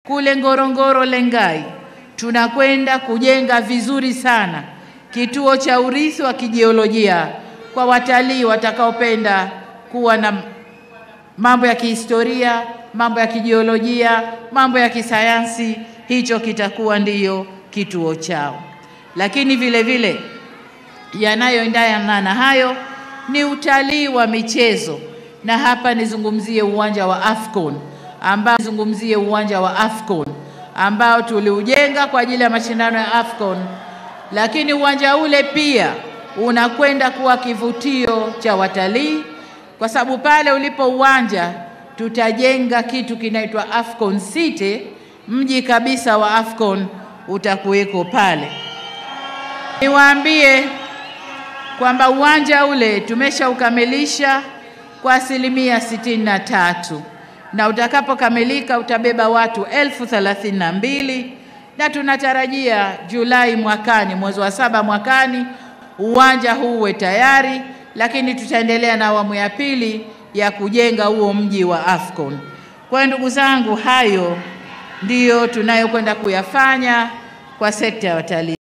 kule Ngorongoro Lengai tunakwenda kujenga vizuri sana kituo cha urithi wa kijiolojia kwa watalii watakaopenda kuwa na mambo ya kihistoria, mambo ya kijiolojia, mambo ya kisayansi. Hicho kitakuwa ndiyo kituo chao. Lakini vile vile yanayoendana na hayo ni utalii wa michezo, na hapa nizungumzie uwanja wa Afcon ambao tuliujenga kwa ajili ya mashindano ya Afcon, lakini uwanja ule pia unakwenda kuwa kivutio cha watalii, kwa sababu pale ulipo uwanja tutajenga kitu kinaitwa Afcon City, mji kabisa wa Afcon utakuweko pale. Niwaambie kwamba uwanja ule tumeshaukamilisha kwa 63%, na utakapokamilika utabeba watu 32,000, na tunatarajia Julai mwakani, mwezi wa 7 mwakani, uwanja huu uwe tayari, lakini tutaendelea na awamu ya pili ya kujenga huo mji wa Afcon. Kwa ndugu zangu, hayo ndiyo tunayokwenda kuyafanya kwa sekta ya watalii.